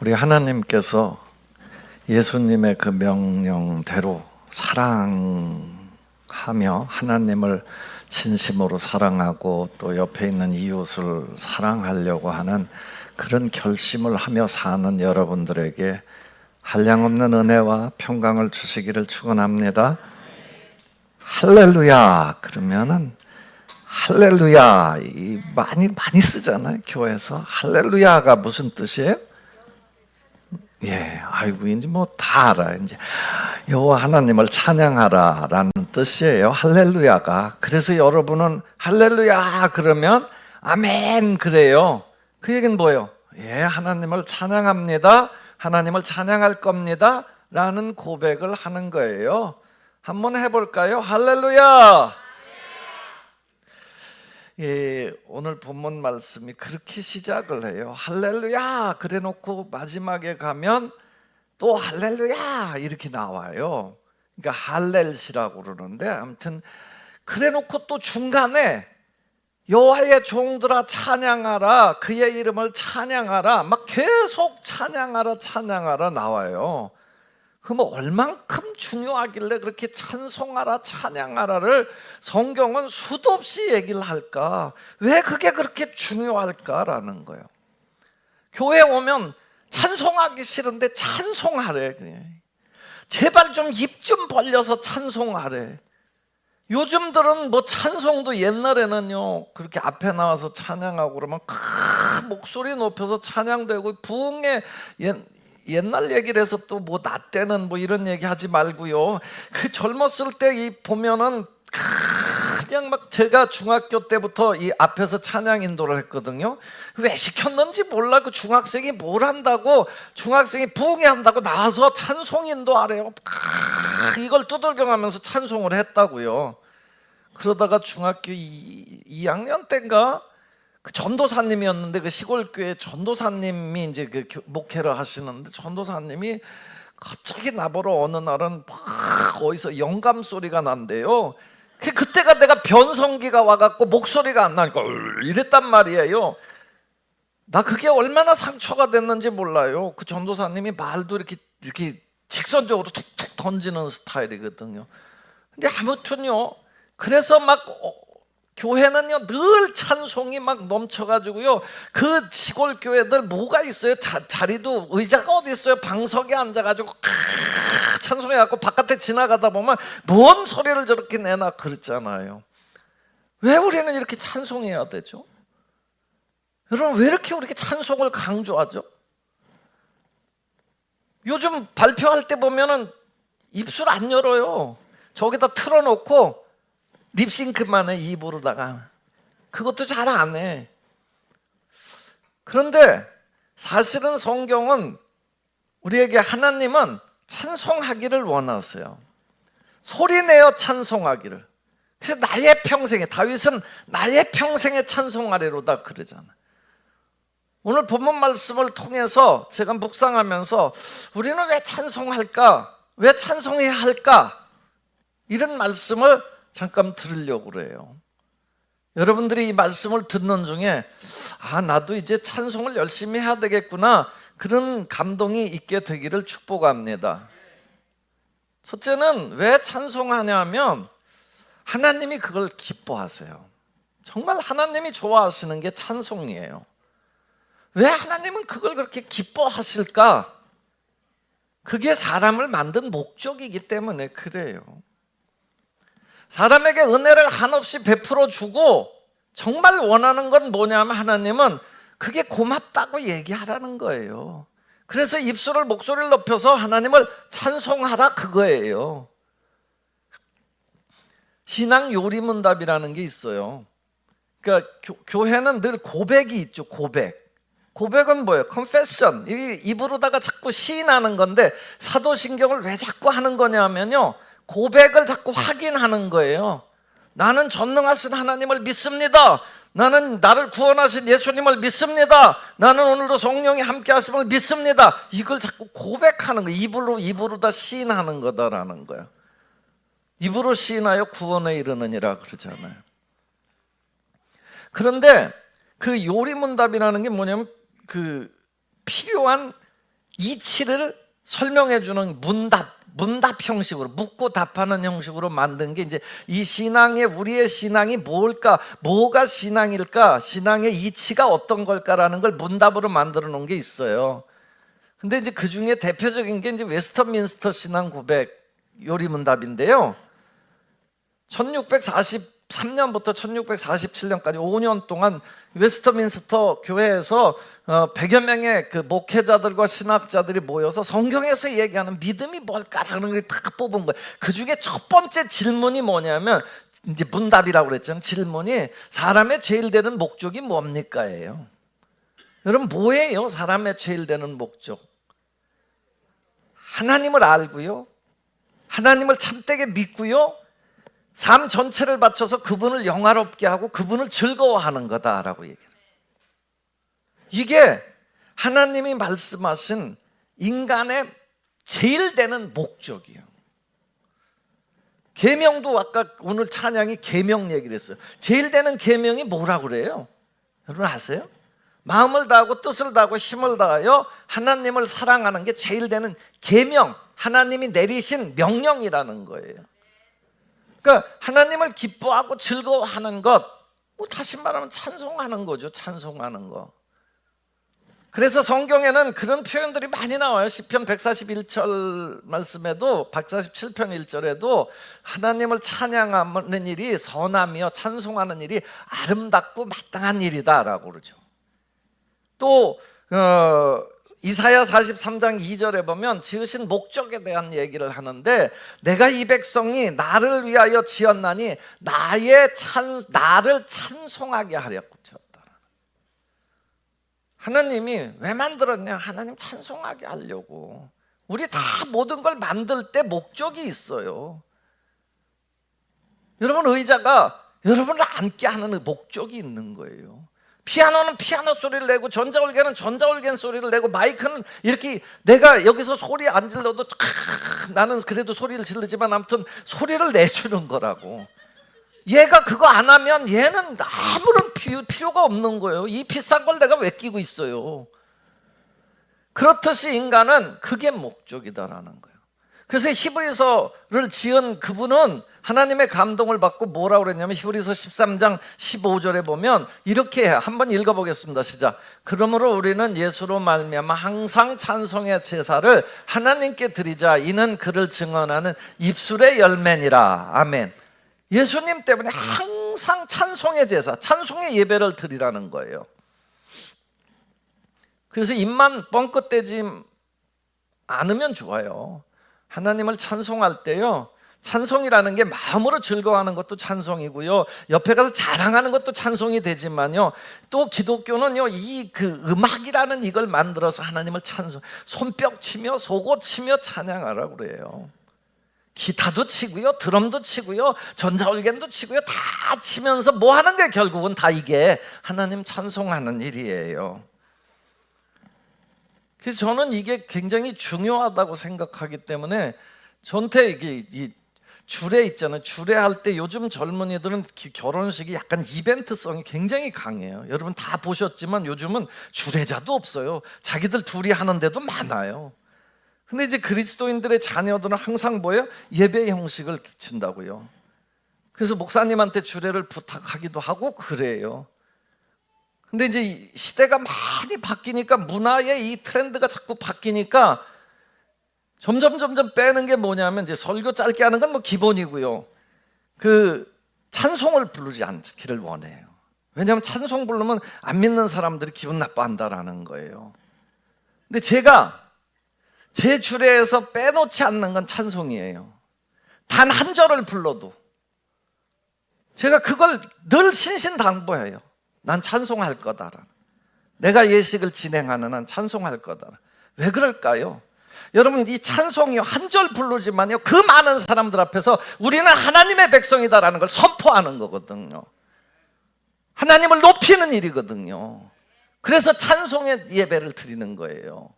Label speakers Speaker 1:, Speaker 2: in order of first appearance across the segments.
Speaker 1: 우리 하나님께서 예수님의 그 명령대로 사랑하며 하나님을 진심으로 사랑하고 또 옆에 있는 이웃을 사랑하려고 하는 그런 결심을 하며 사는 여러분들에게 한량없는 은혜와 평강을 주시기를 축원합니다. 할렐루야. 그러면은 할렐루야 많이 쓰잖아요. 교회에서 할렐루야가 무슨 뜻이에요? 아이고 이제 뭐 다 알아요. 이제 여호와 하나님을 찬양하라라는 뜻이에요. 할렐루야가. 그래서 여러분은 할렐루야 그러면 아멘 그래요. 그 얘기는 뭐예요? 하나님을 찬양합니다. 하나님을 찬양할 겁니다. 라는 고백을 하는 거예요. 한번 해볼까요? 할렐루야. 오늘 본문 말씀이 그렇게 시작을 해요. 할렐루야 그래 놓고 마지막에 가면 또 할렐루야 이렇게 나와요. 그러니까 할렐시라고 그러는데 아무튼 그래 놓고 또 중간에 여호와의 종들아 찬양하라, 그의 이름을 찬양하라, 막 계속 찬양하라 나와요. 그럼 얼만큼 중요하길래 그렇게 찬송하라 찬양하라를 성경은 수도 없이 얘기를 할까? 왜 그게 그렇게 중요할까라는 거예요. 교회 오면 찬송하기 싫은데 찬송하래. 제발 좀 입 좀 벌려서 찬송하래. 요즘들은 뭐 찬송도 옛날에는요 그렇게 앞에 나와서 찬양하고 그러면 큰 목소리 높여서 찬양되고 부흥의 옛날 얘기를 해서 또 뭐 나 때는 뭐 이런 얘기 하지 말고요. 그 젊었을 때 이 보면은 그냥 막 제가 중학교 때부터 이 앞에서 찬양 인도를 했거든요. 왜 시켰는지 몰라. 그 중학생이 뭘 한다고, 중학생이 부흥회 한다고 나와서 찬송 인도하래요. 이걸 두들겨가면서 찬송을 했다고요. 그러다가 중학교 2학년 때인가 그 전도사님이었는데 그 시골 교회 전도사님이 이제 그 목회를 하시는데 전도사님이 갑자기 나보러 어느 날은 막 어디서 영감 소리가 난대요. 그때가 내가 변성기가 와갖고 목소리가 안 나니까 이랬단 말이에요. 나 그게 얼마나 상처가 됐는지 몰라요. 그 전도사님이 말도 이렇게 직선적으로 툭툭 던지는 스타일이거든요. 근데 아무튼요. 그래서 막 교회는요 늘 찬송이 막 넘쳐가지고요 그 시골 교회들 뭐가 있어요? 자리도 의자가 어디 있어요? 방석에 앉아가지고 찬송해갖고 바깥에 지나가다 보면 뭔 소리를 저렇게 내나 그랬잖아요. 왜 우리는 이렇게 찬송해야 되죠? 여러분 왜 이렇게 우리가 찬송을 강조하죠? 요즘 발표할 때 보면은 입술 안 열어요. 저기다 틀어놓고 립싱크만 해 입으로다가. 그것도 잘 안 해. 그런데 사실은 성경은 우리에게 하나님은 찬송하기를 원하세요. 소리내어 찬송하기를. 그래서 나의 평생에, 다윗은 나의 평생에 찬송하리로다 그러잖아요. 오늘 본문 말씀을 통해서 제가 묵상하면서 우리는 왜 찬송할까? 왜 찬송해야 할까? 이런 말씀을 잠깐 들으려고 그래요. 여러분들이 이 말씀을 듣는 중에 나도 이제 찬송을 열심히 해야 되겠구나 그런 감동이 있게 되기를 축복합니다. 첫째는 왜 찬송하냐면 하나님이 그걸 기뻐하세요. 정말 하나님이 좋아하시는 게 찬송이에요. 왜 하나님은 그걸 그렇게 기뻐하실까? 그게 사람을 만든 목적이기 때문에 그래요. 사람에게 은혜를 한없이 베풀어 주고 정말 원하는 건 뭐냐면 하나님은 그게 고맙다고 얘기하라는 거예요. 그래서 입술을 목소리를 높여서 하나님을 찬송하라 그거예요. 신앙 요리문답이라는 게 있어요. 그러니까 교회는 늘 고백이 있죠. 고백은 뭐예요? confession. 입으로다가 자꾸 시인하는 건데 사도신경을 왜 자꾸 하는 거냐면요 고백을 자꾸 확인하는 거예요. 나는 전능하신 하나님을 믿습니다. 나는 나를 구원하신 예수님을 믿습니다. 나는 오늘도 성령이 함께 하심을 믿습니다. 이걸 자꾸 고백하는 거예요. 입으로 다 시인하는 거다라는 거예요. 입으로 시인하여 구원에 이르느니라 그러잖아요. 그런데 그 요리문답이라는 게 뭐냐면 그 필요한 이치를 설명해 주는 문답 형식으로, 묻고 답하는 형식으로 만든 게 이제 이 신앙의, 우리의 신앙이 뭘까, 뭐가 신앙일까, 신앙의 이치가 어떤 걸까라는 걸 문답으로 만들어 놓은 게 있어요. 근데 이제 그 중에 대표적인 게 이제 웨스터민스터 신앙 고백 요리문답인데요. 1643년부터 1647년까지 5년 동안 웨스터민스터 교회에서 100여 명의 그 목회자들과 신학자들이 모여서 성경에서 얘기하는 믿음이 뭘까라는 걸 다 뽑은 거예요. 그 중에 첫 번째 질문이 뭐냐면, 이제 문답이라고 그랬잖아요. 질문이 사람의 제일 되는 목적이 뭡니까예요. 여러분, 뭐예요? 사람의 제일 되는 목적. 하나님을 알고요, 하나님을 참되게 믿고요, 삶 전체를 바쳐서 그분을 영화롭게 하고 그분을 즐거워하는 거다라고 얘기해요. 이게 하나님이 말씀하신 인간의 제일 되는 목적이에요. 계명도 아까 오늘 찬양이 계명 얘기를 했어요. 제일 되는 계명이 뭐라고 그래요? 여러분 아세요? 마음을 다하고 뜻을 다하고 힘을 다하여 하나님을 사랑하는 게 제일 되는 계명, 하나님이 내리신 명령이라는 거예요. 그러니까 하나님을 기뻐하고 즐거워하는 것, 뭐 다시 말하면 찬송하는 거죠. 찬송하는 거. 그래서 성경에는 그런 표현들이 많이 나와요. 시편 141절 말씀에도, 147편 1절에도 하나님을 찬양하는 일이 선하며 찬송하는 일이 아름답고 마땅한 일이다라고 그러죠. 또 이사야 43장 2절에 보면 지으신 목적에 대한 얘기를 하는데, 내가 이 백성이 나를 위하여 지었나니 나를 찬송하게 하려고 지었다. 하나님이 왜 만들었냐? 하나님 찬송하게 하려고. 우리 다 모든 걸 만들 때 목적이 있어요. 여러분, 의자가 여러분을 앉게 하는 목적이 있는 거예요. 피아노는 피아노 소리를 내고, 전자올개는 전자올개 소리를 내고, 마이크는 이렇게 내가 여기서 소리 안 질러도 나는 그래도 소리를 지르지만 아무튼 소리를 내주는 거라고. 얘가 그거 안 하면 얘는 아무런 필요가 없는 거예요. 이 비싼 걸 내가 왜 끼고 있어요? 그렇듯이 인간은 그게 목적이다라는 거예요. 그래서 히브리서를 지은 그분은 하나님의 감동을 받고 뭐라고 그랬냐면, 히브리서 13장 15절에 보면 이렇게 해요. 한번 읽어보겠습니다. 시작. 그러므로 우리는 예수로 말미암아 항상 찬송의 제사를 하나님께 드리자. 이는 그를 증언하는 입술의 열매니라. 아멘. 예수님 때문에 항상 찬송의 제사, 찬송의 예배를 드리라는 거예요. 그래서 입만 뻥끗대지 않으면 좋아요. 하나님을 찬송할 때요, 찬송이라는 게 마음으로 즐거워하는 것도 찬송이고요, 옆에 가서 자랑하는 것도 찬송이 되지만요, 또 기독교는요, 이 그 음악이라는 이걸 만들어서 하나님을 손뼉 치며 소고 치며 찬양하라고 그래요. 기타도 치고요, 드럼도 치고요, 전자올겐도 치고요, 다 치면서 뭐 하는 게 결국은 다 이게 하나님 찬송하는 일이에요. 그래서 저는 이게 굉장히 중요하다고 생각하기 때문에, 저한테 이게 이 주례 있잖아요. 주례할 때 요즘 젊은이들은 결혼식이 약간 이벤트성이 굉장히 강해요. 여러분 다 보셨지만 요즘은 주례자도 없어요. 자기들 둘이 하는데도 많아요. 근데 이제 그리스도인들의 자녀들은 항상 뭐예요? 예배 형식을 준다고요. 그래서 목사님한테 주례를 부탁하기도 하고 그래요. 근데 이제 시대가 많이 바뀌니까, 문화의 이 트렌드가 자꾸 바뀌니까 점점 빼는 게 뭐냐면, 이제 설교 짧게 하는 건 뭐 기본이고요, 그 찬송을 부르지 않기를 원해요. 왜냐하면 찬송 부르면 안 믿는 사람들이 기분 나빠한다라는 거예요. 근데 제가 제 주례에서 빼놓지 않는 건 찬송이에요. 단 한 절을 불러도 제가 그걸 늘 신신당부해요. 난 찬송할 거다. 내가 예식을 진행하는 한 찬송할 거다. 왜 그럴까요? 여러분, 이 찬송이 한 절 부르지만요, 그 많은 사람들 앞에서 우리는 하나님의 백성이다라는 걸 선포하는 거거든요. 하나님을 높이는 일이거든요. 그래서 찬송의 예배를 드리는 거예요.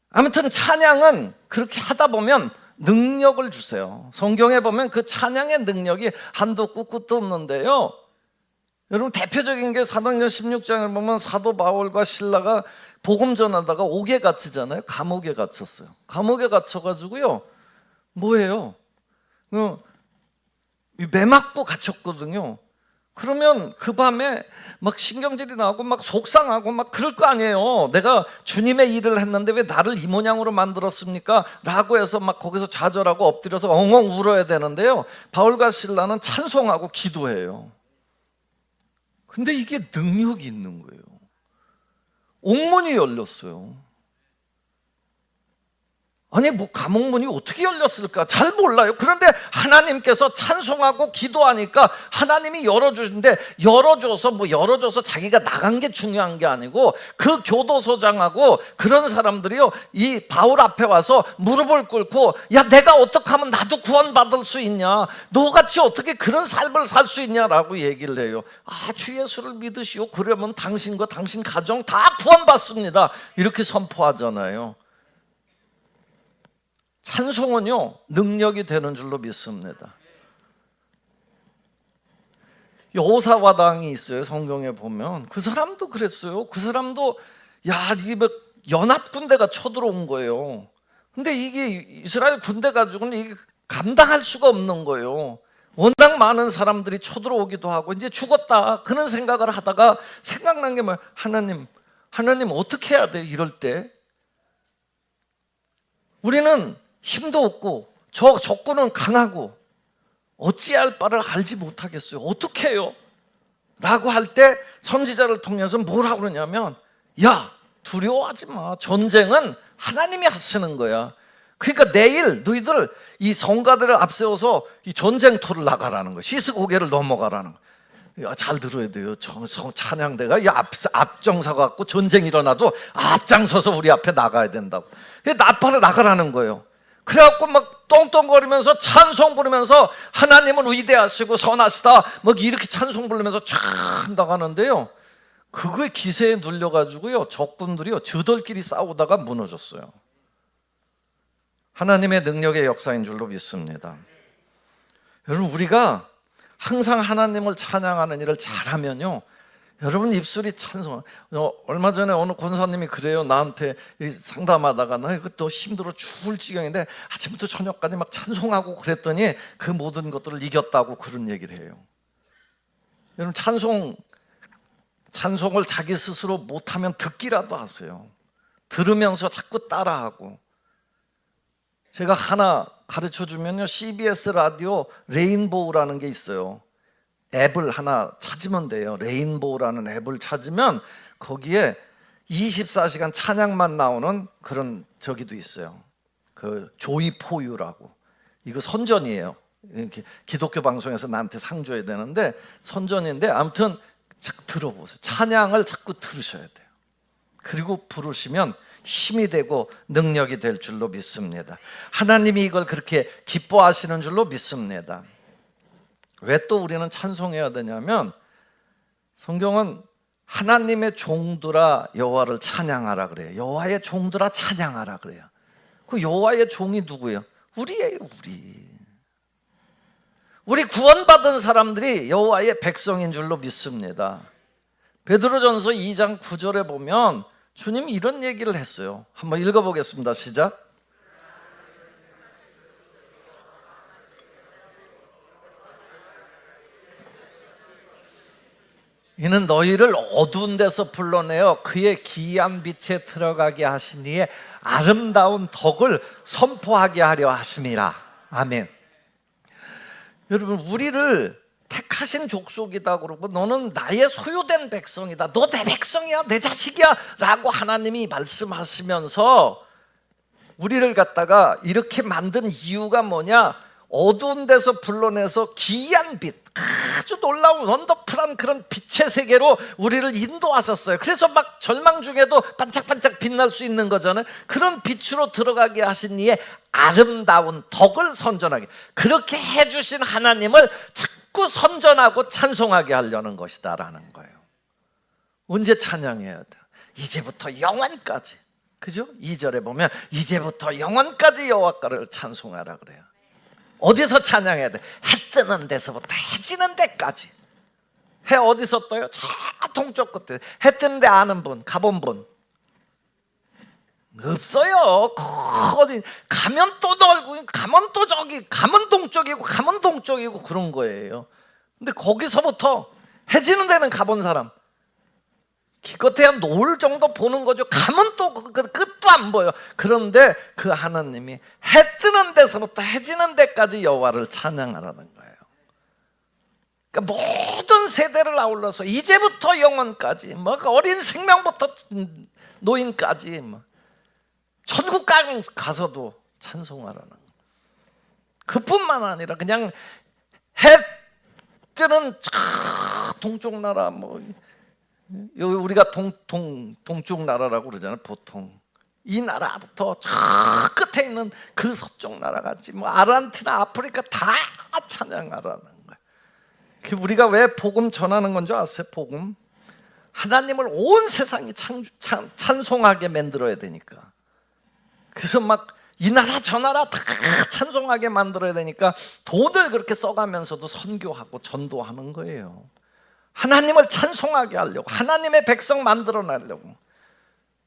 Speaker 1: 아무튼 찬양은 그렇게 하다 보면 능력을 주세요. 성경에 보면 그 찬양의 능력이 한도 끝도 없는데요, 여러분 대표적인 게 사도행전 16장을 보면 사도 바울과 실라가 복음 전하다가 옥에 갇히잖아요. 감옥에 갇혔어요. 감옥에 갇혀가지고요, 뭐예요? 매 맞고 갇혔거든요. 그러면 그 밤에 막 신경질이 나고 막 속상하고 막 그럴 거 아니에요. 내가 주님의 일을 했는데 왜 나를 이 모양으로 만들었습니까? 라고 해서 막 거기서 좌절하고 엎드려서 엉엉 울어야 되는데요, 바울과 실라는 찬송하고 기도해요. 근데 이게 능력이 있는 거예요. 옥문이 열렸어요. 아니 뭐 감옥문이 어떻게 열렸을까? 잘 몰라요. 그런데 하나님께서 찬송하고 기도하니까 하나님이 열어주는데, 열어줘서 자기가 나간 게 중요한 게 아니고 그 교도소장하고 그런 사람들이요, 이 바울 앞에 와서 무릎을 꿇고, 야 내가 어떻게 하면 나도 구원받을 수 있냐, 너같이 어떻게 그런 삶을 살 수 있냐라고 얘기를 해요. 주 예수를 믿으시오. 그러면 당신과 당신 가정 다 구원받습니다. 이렇게 선포하잖아요. 찬송은요, 능력이 되는 줄로 믿습니다. 여호사밧 왕이 있어요. 성경에 보면 그 사람도 그랬어요. 그 사람도 이게 막 연합 군대가 쳐들어온 거예요. 근데 이게 이스라엘 군대 가지고는 이게 감당할 수가 없는 거예요. 워낙 많은 사람들이 쳐들어오기도 하고 이제 죽었다 그런 생각을 하다가 생각난 게 뭐야? 하나님 어떻게 해야 돼? 이럴 때 우리는 힘도 없고 저 적군은 강하고 어찌할 바를 알지 못하겠어요. 어떻게 해요? 라고 할 때 선지자를 통해서 뭐라고 그러냐면, 야 두려워하지 마. 전쟁은 하나님이 하시는 거야. 그러니까 내일 너희들 이 성가들을 앞세워서 이 전쟁터를 나가라는 거야. 시스고개를 넘어가라는 거야. 야, 잘 들어야 돼요. 찬양대가 앞장서 갖고 전쟁 일어나도 앞장서서 우리 앞에 나가야 된다고. 나팔을 나가라는 거예요. 그래갖고 막 똥똥거리면서 찬송 부르면서 하나님은 위대하시고 선하시다 막 이렇게 찬송 부르면서 쫙 나가는데요, 그거에 기세에 눌려가지고요, 적군들이요 저들끼리 싸우다가 무너졌어요. 하나님의 능력의 역사인 줄로 믿습니다. 여러분, 우리가 항상 하나님을 찬양하는 일을 잘하면요, 여러분 입술이 찬송. 얼마 전에 어느 권사님이 그래요. 나한테 상담하다가 나 이것도 힘들어 죽을 지경인데 아침부터 저녁까지 막 찬송하고 그랬더니 그 모든 것들을 이겼다고 그런 얘기를 해요. 여러분, 찬송을 자기 스스로 못하면 듣기라도 하세요. 들으면서 자꾸 따라하고. 제가 하나 가르쳐 주면요, CBS 라디오 레인보우라는 게 있어요. 앱을 하나 찾으면 돼요. 레인보우라는 앱을 찾으면 거기에 24시간 찬양만 나오는 그런 저기도 있어요. 그 조이 포유라고. 이거 선전이에요. 이렇게 기독교 방송에서 나한테 상 줘야 되는데 선전인데, 아무튼 자꾸 들어보세요. 찬양을 자꾸 들으셔야 돼요. 그리고 부르시면 힘이 되고 능력이 될 줄로 믿습니다. 하나님이 이걸 그렇게 기뻐하시는 줄로 믿습니다. 왜 또 우리는 찬송해야 되냐면, 성경은 하나님의 종들아 여호와를 찬양하라 그래요. 여호와의 종들아 찬양하라 그래요. 그 여호와의 종이 누구예요? 우리예요. 우리 구원받은 사람들이 여호와의 백성인 줄로 믿습니다. 베드로전서 2장 9절에 보면 주님이 이런 얘기를 했어요. 한번 읽어보겠습니다. 시작. 이는 너희를 어두운 데서 불러내어 그의 기이한 빛에 들어가게 하시니에 아름다운 덕을 선포하게 하려 하심이라. 아멘. 여러분, 우리를 택하신 족속이다 그러고 너는 나의 소유된 백성이다, 너 내 백성이야, 내 자식이야 라고 하나님이 말씀하시면서 우리를 갖다가 이렇게 만든 이유가 뭐냐? 어두운 데서 불러내서 기이한 빛, 아주 놀라운 원더풀한 그런 빛의 세계로 우리를 인도하셨어요. 그래서 막 절망 중에도 반짝반짝 빛날 수 있는 거잖아요. 그런 빛으로 들어가게 하신 이의 아름다운 덕을 선전하게, 그렇게 해주신 하나님을 자꾸 선전하고 찬송하게 하려는 것이다 라는 거예요. 언제 찬양해야 돼? 이제부터 영원까지. 그죠? 2절에 보면 이제부터 영원까지 여호와를 찬송하라 그래요. 어디서 찬양해야 돼? 해 뜨는 데서부터 해 지는 데까지. 해 어디서 떠요? 저 동쪽 끝에. 해 뜨는데 아는 분, 가본 분 없어요. 어디 가면 또 넓고, 가면 또 저기, 가면 동쪽이고, 가면 동쪽이고 그런 거예요. 근데 거기서부터 해 지는 데는 가본 사람, 기껏해야 노을 정도 보는 거죠. 가면 또 그 끝도 안 보여. 그런데 그 하나님이 해 뜨는 데서부터 해 지는 데까지 여호와를 찬양하라는 거예요. 그러니까 모든 세대를 아울러서 이제부터 영원까지, 뭐 어린 생명부터 노인까지, 뭐 천국 가서도 찬송하라는 거예요. 그뿐만 아니라 그냥 해 뜨는 동쪽 나라, 뭐 여기 우리가 동쪽 나라라고 그러잖아요. 보통 이 나라부터 저 끝에 있는 그 서쪽 나라까지, 뭐 아르헨티나, 아프리카 다 찬양하라는 거예요. 우리가 왜 복음 전하는 건 줄 아세요? 복음, 하나님을 온 세상이 찬송하게 만들어야 되니까. 그래서 막 이 나라 저 나라 다 찬송하게 만들어야 되니까 돈을 그렇게 써가면서도 선교하고 전도하는 거예요. 하나님을 찬송하게 하려고, 하나님의 백성 만들어내려고.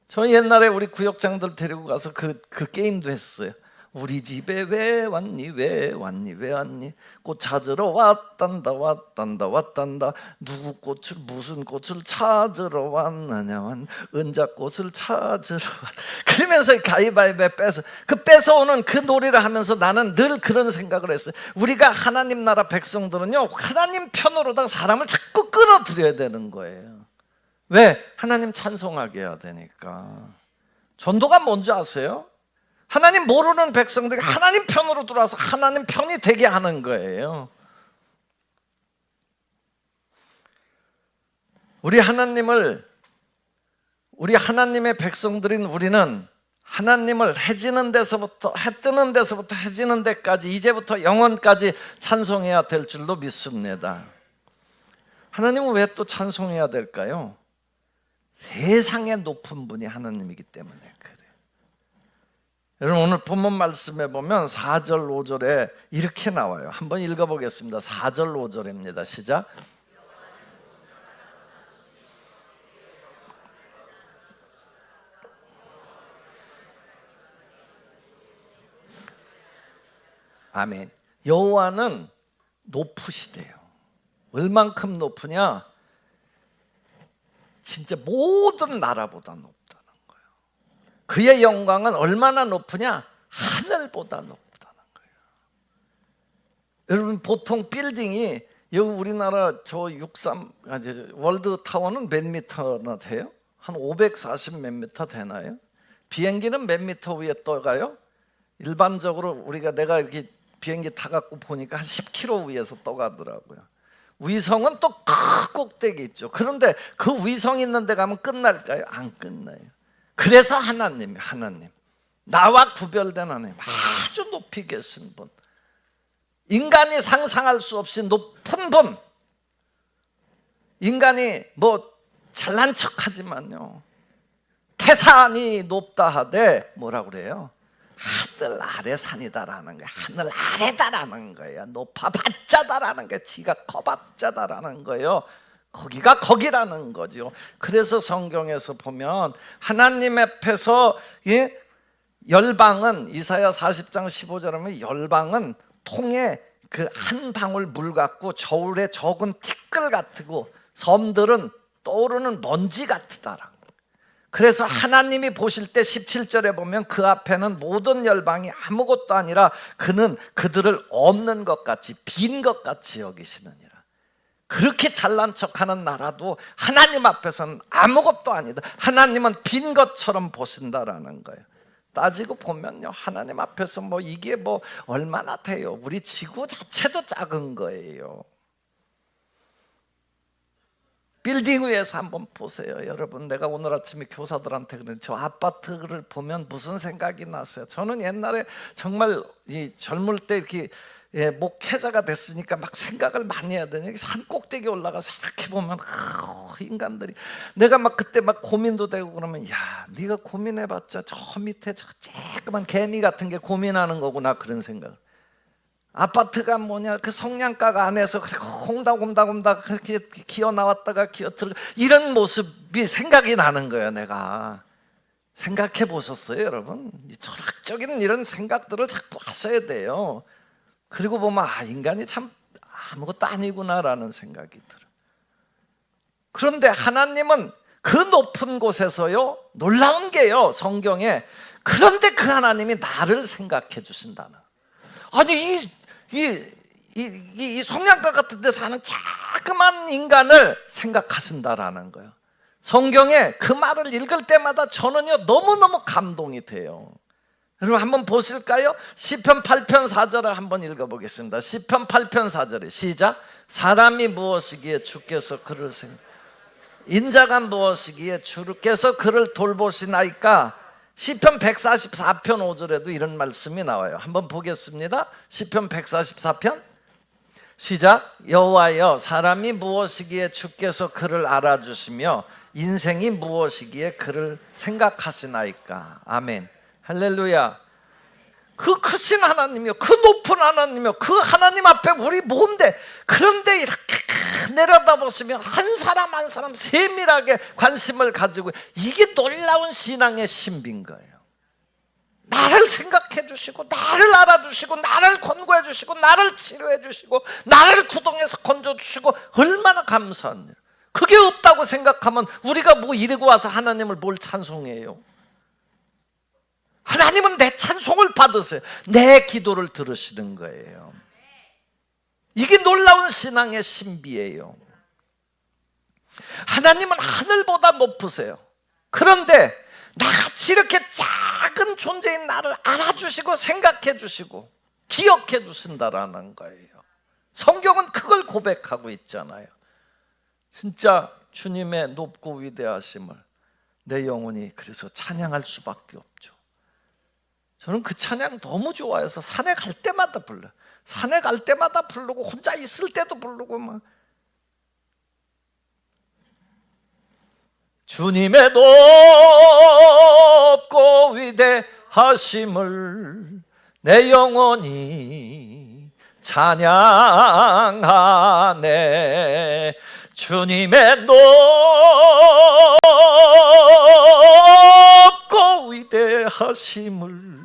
Speaker 1: 저 옛날에 우리 구역장들 데리고 가서 그 게임도 했어요. 우리 집에 왜 왔니, 왜 왔니, 왜 왔니, 꽃 찾으러 왔단다, 왔단다, 왔단다. 누구 꽃을, 무슨 꽃을 찾으러 왔느냐, 은자꽃을 찾으러 왔. 그러면서 가위바위보 뺏어오는 그 놀이를 하면서 나는 늘 그런 생각을 했어요. 우리가 하나님 나라 백성들은요, 하나님 편으로다가 사람을 자꾸 끌어들여야 되는 거예요. 왜? 하나님 찬송하게 해야 되니까. 전도가 뭔지 아세요? 하나님 모르는 백성들이 하나님 편으로 들어와서 하나님 편이 되게 하는 거예요. 우리 하나님의 백성들인 우리는 하나님을 해 지는 데서부터, 해 뜨는 데서부터 해 지는 데까지, 이제부터 영원까지 찬송해야 될 줄로 믿습니다. 하나님은 왜 또 찬송해야 될까요? 세상에 높은 분이 하나님이기 때문에 그래요. 여러분, 오늘 본문 말씀에 보면 4절 5절에 이렇게 나와요. 한번 읽어보겠습니다. 4절 5절입니다. 시작. 아멘. 여호와는 높으시대요. 얼만큼 높으냐? 진짜 모든 나라보다 높다는 거예요. 그의 영광은 얼마나 높으냐? 하늘보다 높다는 거예요. 여러분, 보통 빌딩이, 여기 우리나라 저 63 월드 타워는 몇 미터나 돼요? 한 540 몇 미터 되나요? 비행기는 몇 미터 위에 떠가요? 일반적으로 내가 이렇게 비행기 타갖고 보니까 한 10km 위에서 떠가더라고요. 위성은 또 큰 꼭대기 있죠. 그런데 그 위성 있는 데 가면 끝날까요? 안 끝나요. 그래서 하나님, 나와 구별된 하나님, 아주 높이 계신 분, 인간이 상상할 수 없이 높은 분, 인간이 뭐 잘난 척하지만요, 태산이 높다 하되 뭐라고 그래요? 하늘 아래 산이다라는 거예요. 하늘 아래다라는 거예요. 높아봤자다라는 거예요. 지가 커봤자다라는 거예요. 거기가 거기라는 거죠. 그래서 성경에서 보면 하나님 앞에서 열방은, 이사야 40장 15절에 보면 열방은 통에 그 한 방울 물 같고 저울에 적은 티끌 같고 섬들은 떠오르는 먼지 같다라는. 그래서 하나님이 보실 때 17절에 보면 그 앞에는 모든 열방이 아무것도 아니라 그는 그들을 없는 것 같이, 빈 것 같이 여기시느니라. 그렇게 잘난 척하는 나라도 하나님 앞에서는 아무것도 아니다. 하나님은 빈 것처럼 보신다라는 거예요. 따지고 보면요, 하나님 앞에서 뭐 이게 뭐 얼마나 돼요? 우리 지구 자체도 작은 거예요. 빌딩 위에서 한번 보세요. 여러분, 내가 오늘 아침에 교사들한테 그런 저 아파트를 보면 무슨 생각이 나세요? 저는 옛날에 정말 젊을 때 이렇게 목회자가 됐으니까 막 생각을 많이 해야 되냐. 산 꼭대기 올라가서 이렇게 보면 인간들이, 내가 막 그때 막 고민도 되고 그러면, 야, 네가 고민해봤자 저 밑에 저 쬐끄만 개미 같은 게 고민하는 거구나, 그런 생각. 아파트가 뭐냐, 그 성냥가가 안에서 그렇게 홈닥홈닥홈닥 그렇게 기어 나왔다가 기어 들어, 이런 모습이 생각이 나는 거예요. 내가 생각해 보셨어요, 여러분? 이 철학적인 이런 생각들을 자꾸 하셔야 돼요. 그리고 보면 인간이 참 아무것도 아니구나라는 생각이 들어요. 그런데 하나님은 그 높은 곳에서요, 놀라운 게요, 성경에, 그런데 그 하나님이 나를 생각해 주신다는. 아니 이 성냥가 같은 데 사는 자그만 인간을 생각하신다라는 거예요. 성경에 그 말을 읽을 때마다 저는요, 너무너무 감동이 돼요. 여러분 한번 보실까요? 시편 8편 4절을 한번 읽어보겠습니다. 시편 8편 4절에 시작. 사람이 무엇이기에 주께서 그를 인자가 무엇이기에 주께서 그를 돌보시나이까. 시편 144편 5절에도 이런 말씀이 나와요. 한번 보겠습니다. 시편 144편 시작. 여호와여, 사람이 무엇이기에 주께서 그를 알아주시며 인생이 무엇이기에 그를 생각하시나이까. 아멘. 할렐루야. 그 크신 하나님이요, 그 높은 하나님이요, 그 하나님 앞에 우리 뭔데, 그런데 이렇게 내려다보시면 한 사람 한 사람 세밀하게 관심을 가지고, 이게 놀라운 신앙의 신비인 거예요. 나를 생각해 주시고, 나를 알아주시고, 나를 권고해 주시고, 나를 치료해 주시고, 나를 구덩이에서 건져 주시고, 얼마나 감사한 일. 그게 없다고 생각하면 우리가 뭐 이러고 와서 하나님을 뭘 찬송해요? 하나님은 내 찬송을 받으세요. 내 기도를 들으시는 거예요. 이게 놀라운 신앙의 신비예요. 하나님은 하늘보다 높으세요. 그런데 나같이 이렇게 작은 존재인 나를 알아주시고 생각해 주시고 기억해 주신다라는 거예요. 성경은 그걸 고백하고 있잖아요. 진짜 주님의 높고 위대하심을 내 영혼이 그래서 찬양할 수밖에 없죠. 저는 그 찬양 너무 좋아해서 산에 갈 때마다 불러요. 산에 갈 때마다 부르고 혼자 있을 때도 부르고 막. 주님의 높고 위대하심을 내 영혼이 찬양하네. 주님의 높고 위대하심을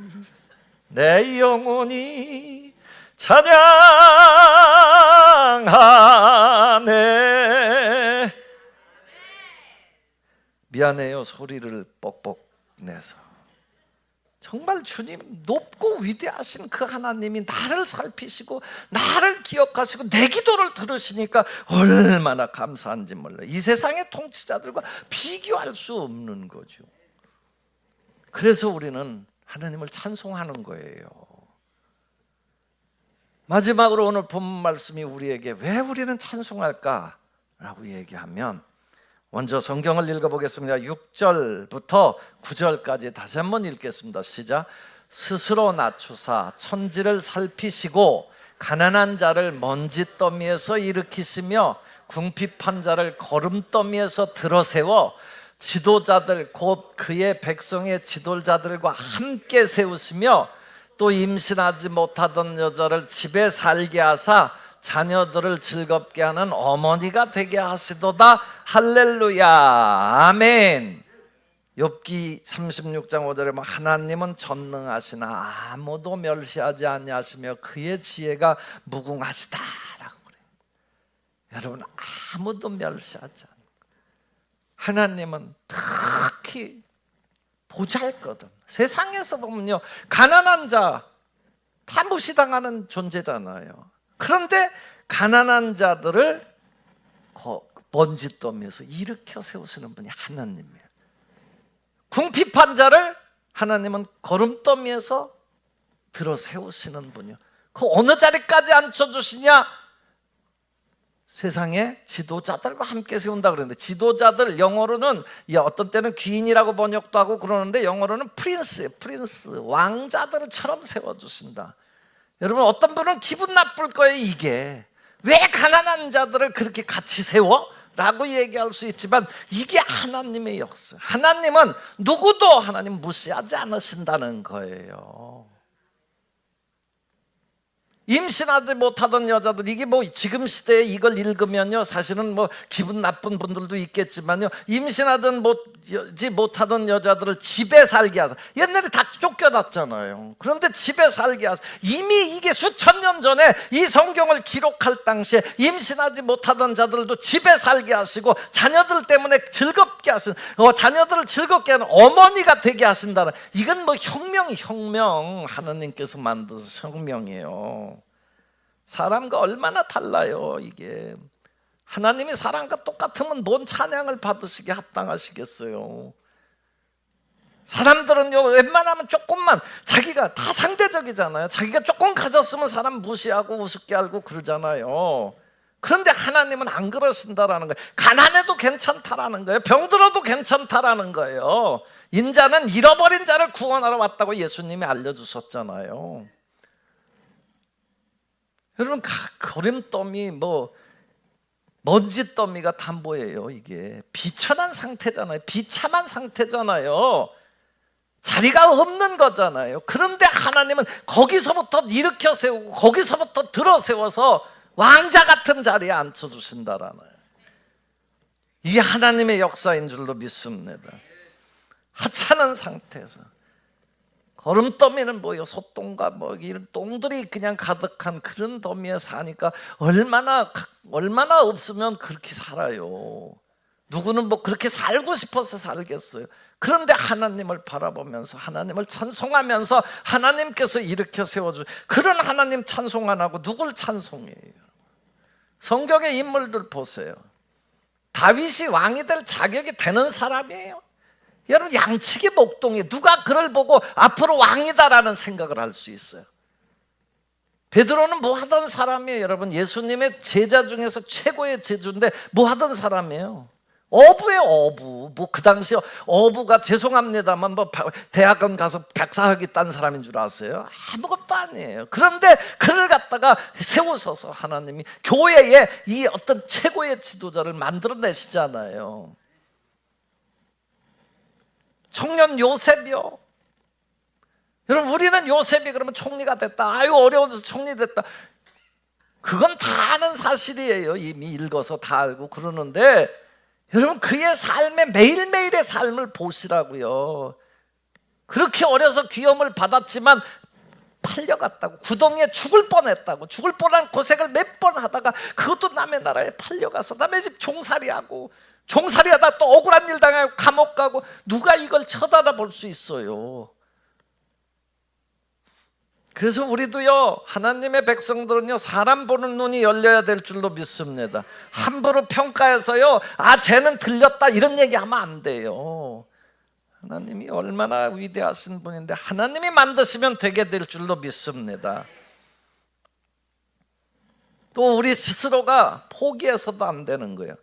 Speaker 1: 내 영혼이 찬양하네. 미안해요, 소리를 뻑뻑 내서. 정말 주님 높고 위대하신 그 하나님이 나를 살피시고 나를 기억하시고 내 기도를 들으시니까 얼마나 감사한지 몰라요. 이 세상의 통치자들과 비교할 수 없는 거죠. 그래서 우리는 하나님을 찬송하는 거예요. 마지막으로 오늘 본문 말씀이 우리에게 왜 우리는 찬송할까라고 얘기하면, 먼저 성경을 읽어보겠습니다. 6절부터 9절까지 다시 한번 읽겠습니다. 시작. 스스로 낮추사 천지를 살피시고 가난한 자를 먼지더미에서 일으키시며 궁핍한 자를 거름더미에서 들어세워 지도자들 곧 그의 백성의 지도자들과 함께 세우시며 또 임신하지 못하던 여자를 집에 살게 하사 자녀들을 즐겁게 하는 어머니가 되게 하시도다. 할렐루야. 아멘. 욥기 36장 5절에 하나님은 전능하시나 아무도 멸시하지 아니하시며 그의 지혜가 무궁하시다라고 그래요. 여러분, 아무도 멸시하지 않아요. 하나님은 특히 보잘것없는, 세상에서 보면요, 가난한 자 다 무시당하는 존재잖아요. 그런데 가난한 자들을 먼지더미에서 일으켜 세우시는 분이 하나님이에요. 궁핍한 자를 하나님은 거름더미에서 들어 세우시는 분이요. 그 어느 자리까지 앉혀주시냐? 세상의 지도자들과 함께 세운다 그러는데, 지도자들 영어로는 어떤 때는 귀인이라고 번역도 하고 그러는데 영어로는 프린스, 왕자들처럼 세워주신다. 여러분, 어떤 분은 기분 나쁠 거예요. 이게 왜 가난한 자들을 그렇게 같이 세워? 라고 얘기할 수 있지만 이게 하나님의 역사. 하나님은 누구도 하나님 무시하지 않으신다는 거예요. 임신하지 못하던 여자들, 이게 뭐 지금 시대에 이걸 읽으면요 사실은 뭐 기분 나쁜 분들도 있겠지만요, 임신하지 못하던 여자들을 집에 살게 하사, 옛날에 다 쫓겨났잖아요. 그런데 집에 살게 하사, 이미 이게 수천 년 전에 이 성경을 기록할 당시에 임신하지 못하던 자들도 집에 살게 하시고 자녀들 때문에 즐겁게 하신, 자녀들을 즐겁게 하는 어머니가 되게 하신다는, 이건 뭐 혁명, 하나님께서 만드신 혁명이에요. 사람과 얼마나 달라요. 이게 하나님이 사람과 똑같으면 뭔 찬양을 받으시게 합당하시겠어요. 사람들은요 웬만하면 조금만, 자기가 다 상대적이잖아요. 자기가 조금 가졌으면 사람 무시하고 우습게 알고 그러잖아요. 그런데 하나님은 안 그러신다라는 거예요. 가난해도 괜찮다라는 거예요. 병들어도 괜찮다라는 거예요. 인자는 잃어버린 자를 구원하러 왔다고 예수님이 알려주셨잖아요. 여러분, 거름더미, 먼지 더미가 다 뭐예요? 이게 비천한 상태잖아요. 비참한 상태잖아요. 자리가 없는 거잖아요. 그런데 하나님은 거기서부터 일으켜 세우고 거기서부터 들어 세워서 왕자 같은 자리에 앉혀주신다라는, 이게 하나님의 역사인 줄로 믿습니다. 하찮은 상태에서, 거름더미는 뭐예요? 소똥과 이런 똥들이 그냥 가득한 그런 더미에 사니까 얼마나 없으면 그렇게 살아요. 누구는 그렇게 살고 싶어서 살겠어요. 그런데 하나님을 바라보면서 하나님을 찬송하면서 하나님께서 일으켜 세워주, 그런 하나님 찬송 안 하고 누굴 찬송해요? 성경의 인물들 보세요. 다윗이 왕이 될 자격이 되는 사람이에요. 여러분, 양치기 목동이, 누가 그를 보고 앞으로 왕이다라는 생각을 할 수 있어요? 베드로는 뭐 하던 사람이에요? 여러분, 예수님의 제자 중에서 최고의 제자인데 뭐 하던 사람이에요? 어부예요, 어부. 그 당시에 어부가, 죄송합니다만 대학원 가서 백사학위 딴 사람인 줄 아세요? 아무것도 아니에요. 그런데 그를 갖다가 세우셔서 하나님이 교회에 이 어떤 최고의 지도자를 만들어내시잖아요. 청년 요셉이요. 여러분, 우리는 요셉이 그러면 총리가 됐다, 아유 어려워서 총리 됐다, 그건 다 아는 사실이에요. 이미 읽어서 다 알고 그러는데, 여러분, 그의 삶의 매일매일의 삶을 보시라고요. 그렇게 어려서 귀염을 받았지만 팔려갔다고, 구덩이에 죽을 뻔했다고, 죽을 뻔한 고생을 몇 번 하다가 그것도 남의 나라에 팔려가서 남의 집 종살이하고, 종살이하다 또 억울한 일 당하고 감옥 가고, 누가 이걸 쳐다볼 수 있어요? 그래서 우리도요, 하나님의 백성들은요, 사람 보는 눈이 열려야 될 줄로 믿습니다. 함부로 평가해서요, 쟤는 들렸다 이런 얘기하면 안 돼요. 하나님이 얼마나 위대하신 분인데 하나님이 만드시면 되게 될 줄로 믿습니다. 또 우리 스스로가 포기해서도 안 되는 거예요.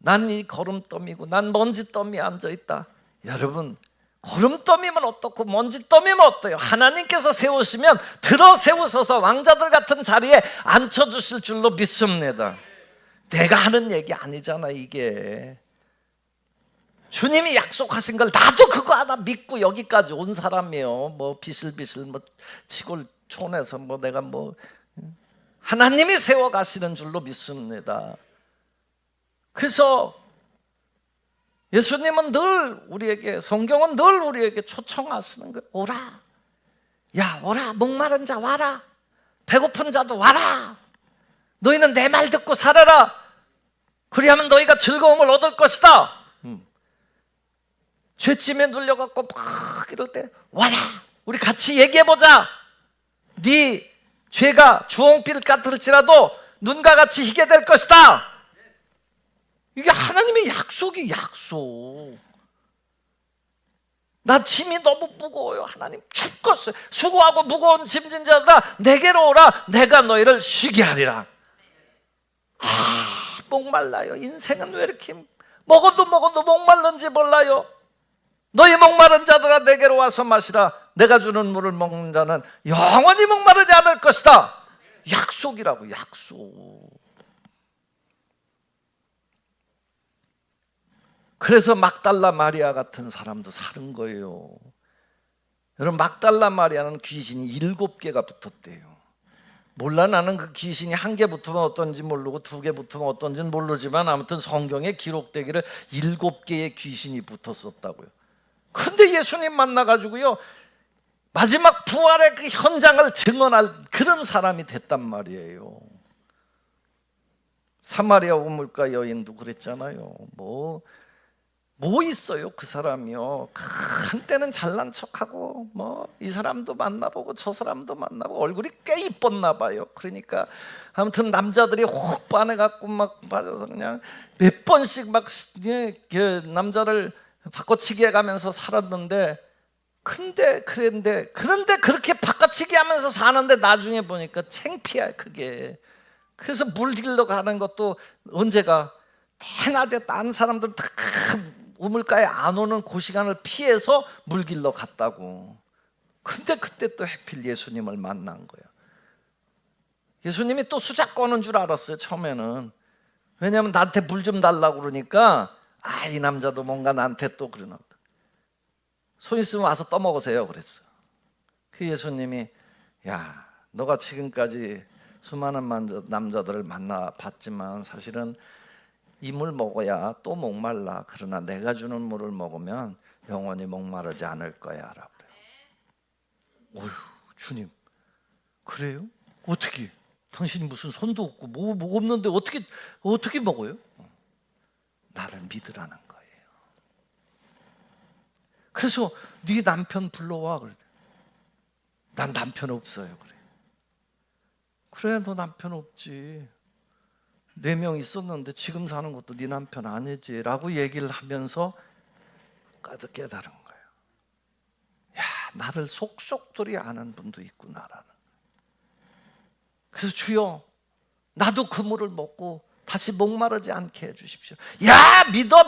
Speaker 1: 난 이 거름더미고 난 먼지더미에 앉아있다. 여러분, 거름더미면 어떻고 먼지더미면 어때요? 하나님께서 세우시면 들어 세우셔서 왕자들 같은 자리에 앉혀주실 줄로 믿습니다. 내가 하는 얘기 아니잖아. 이게 주님이 약속하신 걸 나도 그거 하나 믿고 여기까지 온 사람이에요. 비실비실 시골촌에서 내가 하나님이 세워가시는 줄로 믿습니다. 그래서 예수님은 늘 우리에게, 성경은 늘 우리에게 초청하시는 거예요. 오라, 야 오라, 목마른 자 와라, 배고픈 자도 와라, 너희는 내 말 듣고 살아라, 그리하면 너희가 즐거움을 얻을 것이다. 죄짐에 눌려갖고 막 이럴 때 와라, 우리 같이 얘기해보자. 네 죄가 주홍빛 같을지라도 눈과 같이 희게 될 것이다. 이게 하나님의 약속이 약속. 나 짐이 너무 무거워요. 하나님 죽겠어요. 수고하고 무거운 짐진 자들아 내게로 오라, 내가 너희를 쉬게 하리라. 목말라요. 인생은 왜 이렇게 먹어도 목말른지 몰라요. 너희 목마른 자들아 내게로 와서 마시라. 내가 주는 물을 먹는 자는 영원히 목마르지 않을 것이다. 약속이라고, 약속. 그래서 막달라 마리아 같은 사람도 사는 거예요. 여러분, 막달라 마리아는 귀신이 7개가 붙었대요. 몰라. 나는 그 귀신이 한 개 붙으면 어떤지 모르고 두 개 붙으면 어떤지는 모르지만 아무튼 성경에 기록되기를 7개의 귀신이 붙었었다고요. 근데 예수님 만나가지고요, 마지막 부활의 그 현장을 증언할 그런 사람이 됐단 말이에요. 사마리아 우물가 여인도 그랬잖아요. 뭐 있어요 그 사람이요. 한때는 잘난 척하고 뭐 이 사람도 만나보고 저 사람도 만나보고 얼굴이 꽤 이뻤나 봐요. 그러니까 아무튼 남자들이 혹 반해갖고 막 빠져서 그냥 몇 번씩 막 남자를 바꿔치기 해가면서 살았는데, 그런데 그렇게 바꿔치기 하면서 사는데 나중에 보니까 창피해 그게. 그래서 물길로 가는 것도 언제가 대낮에 딴 사람들 다 우물가에 안 오는 그 시간을 피해서 물길로 갔다고. 근데 그때 또 해필 예수님을 만난 거예요. 예수님이 또 수작 거는 줄 알았어요 처음에는. 왜냐하면 나한테 물 좀 달라고 그러니까 이 남자도 뭔가 나한테 또 그러나 보다. 손 있으면 와서 떠먹으세요 그랬어. 그 예수님이 야, 너가 지금까지 수많은 남자들을 만나봤지만 사실은 이 물 먹어야 또 목말라. 그러나 내가 주는 물을 먹으면 영원히 목마르지 않을 거야 라고. 어휴, 주님 그래요? 어떻게? 당신이 무슨 손도 없고 뭐 없는데 어떻게 먹어요? 나를 믿으라는 거예요. 그래서 네 남편 불러와 그래. 난 남편 없어요 그래. 그래 너 남편 없지. 4명 있었는데 지금 사는 것도 네 남편 아니지 라고 얘기를 하면서 깨달은 거예요. 야, 나를 속속들이 아는 분도 있구나라는. 그래서 주여 나도 그 물을 먹고 다시 목마르지 않게 해주십시오. 야, 믿어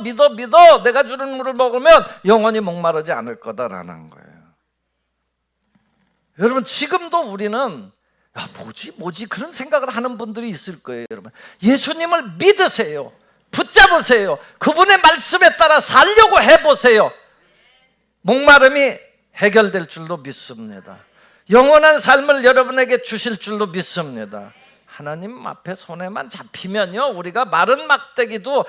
Speaker 1: 내가 주는 물을 먹으면 영원히 목마르지 않을 거다라는 거예요. 여러분 지금도 우리는 야, 뭐지 그런 생각을 하는 분들이 있을 거예요. 여러분 예수님을 믿으세요. 붙잡으세요. 그분의 말씀에 따라 살려고 해보세요. 목마름이 해결될 줄로 믿습니다. 영원한 삶을 여러분에게 주실 줄로 믿습니다. 하나님 앞에 손에만 잡히면요, 우리가 마른 막대기도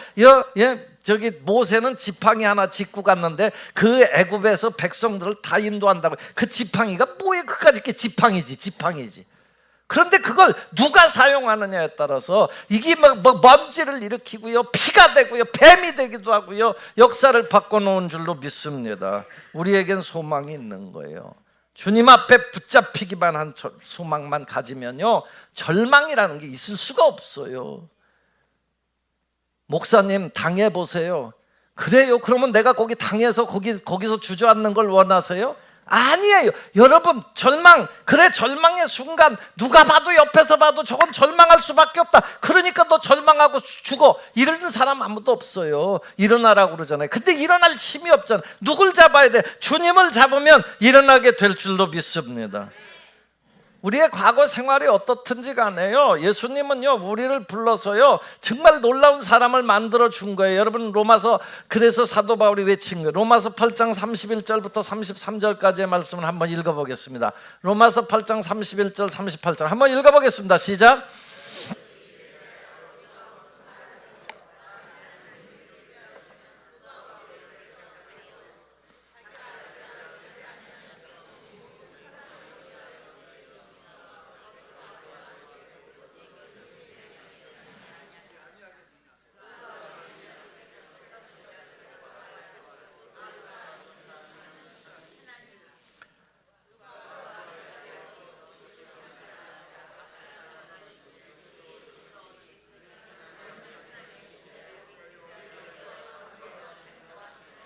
Speaker 1: 저기 모세는 지팡이 하나 짚고 갔는데 그 애굽에서 백성들을 다 인도한다고. 그 지팡이가 뭐예요? 그까짓 게 지팡이지. 그런데 그걸 누가 사용하느냐에 따라서 이게 막 먼지를 일으키고요, 피가 되고요, 뱀이 되기도 하고요, 역사를 바꿔놓은 줄로 믿습니다. 우리에겐 소망이 있는 거예요. 주님 앞에 붙잡히기만 한 소망만 가지면요, 절망이라는 게 있을 수가 없어요. 목사님 당해보세요. 그래요? 그러면 내가 거기 당해서 거기서 주저앉는 걸 원하세요? 아니에요. 여러분 절망의 순간 누가 봐도 옆에서 봐도 저건 절망할 수밖에 없다. 그러니까 너 절망하고 죽어. 이러는 사람 아무도 없어요. 일어나라고 그러잖아요. 근데 일어날 힘이 없잖아. 누굴 잡아야 돼? 주님을 잡으면 일어나게 될 줄로 믿습니다. 우리의 과거 생활이 어떻든지 간에요, 예수님은요 우리를 불러서요 정말 놀라운 사람을 만들어 준 거예요. 여러분 로마서, 그래서 사도 바울이 외친 거예요. 로마서 8장 31절부터 33절까지의 말씀을 한번 읽어보겠습니다. 로마서 8장 31절 38절 한번 읽어보겠습니다. 시작.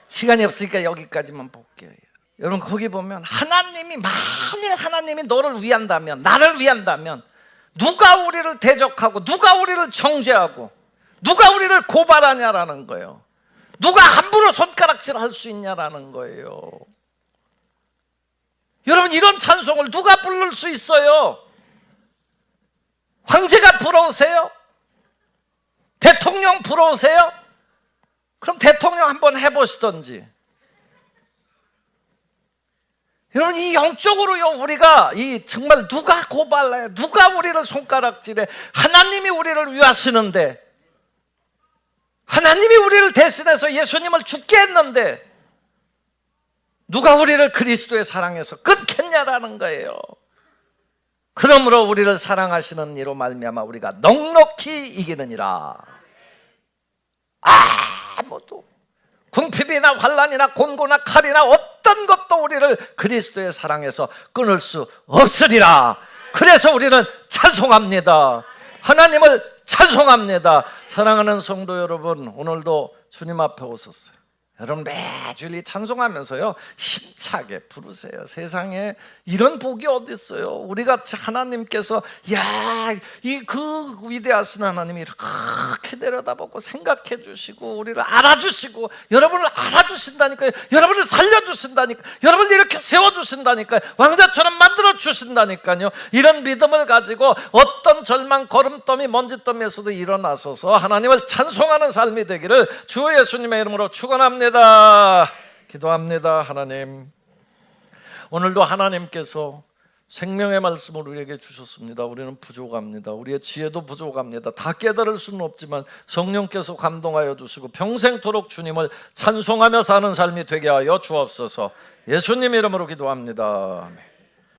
Speaker 1: 시간이 없으니까 여기까지만 볼게요. 여러분 거기 보면 만일 하나님이 너를 위한다면, 나를 위한다면 누가 우리를 대적하고 누가 우리를 정죄하고 누가 우리를 고발하냐라는 거예요. 누가 함부로 손가락질할 수 있냐라는 거예요. 여러분 이런 찬송을 누가 부를 수 있어요? 황제가 부러우세요? 대통령 부러우세요? 그럼 대통령 한번 해보시던지. 여러분, 이 영적으로요, 우리가 이 정말 누가 고발해, 누가 우리를 손가락질해, 하나님이 우리를 위하시는데, 하나님이 우리를 대신해서 예수님을 죽게 했는데 누가 우리를 그리스도의 사랑에서 끊겠냐라는 거예요. 그러므로 우리를 사랑하시는 이로 말미암아 우리가 넉넉히 이기느니라. 아무도 궁핍이나 환난이나 곤고나 칼이나 어떤 것도 우리를 그리스도의 사랑에서 끊을 수 없으리라. 그래서 우리는 찬송합니다. 하나님을 찬송합니다. 사랑하는 성도 여러분, 오늘도 주님 앞에 오셨어요. 여러분, 매주 이 찬송하면서요 힘차게 부르세요. 세상에 이런 복이 어디 있어요? 우리가 하나님께서 이 그 위대하신 하나님이 이렇게 내려다보고 생각해 주시고 우리를 알아주시고 여러분을 알아주신다니까요. 여러분을 살려주신다니까, 여러분을 이렇게 세워주신다니까요. 왕자처럼 만들어 주신다니까요. 이런 믿음을 가지고 어떤 절망, 걸음더미, 먼지더미에서도 일어나서서 하나님을 찬송하는 삶이 되기를 주 예수님의 이름으로 축원합니다. 기도합니다. 하나님, 오늘도 하나님께서 생명의 말씀을 우리에게 주셨습니다. 우리는 부족합니다. 우리의 지혜도 부족합니다. 다 깨달을 수는 없지만 성령께서 감동하여 주시고 평생토록 주님을 찬송하며 사는 삶이 되게 하여 주옵소서. 예수님 이름으로 기도합니다. 아멘.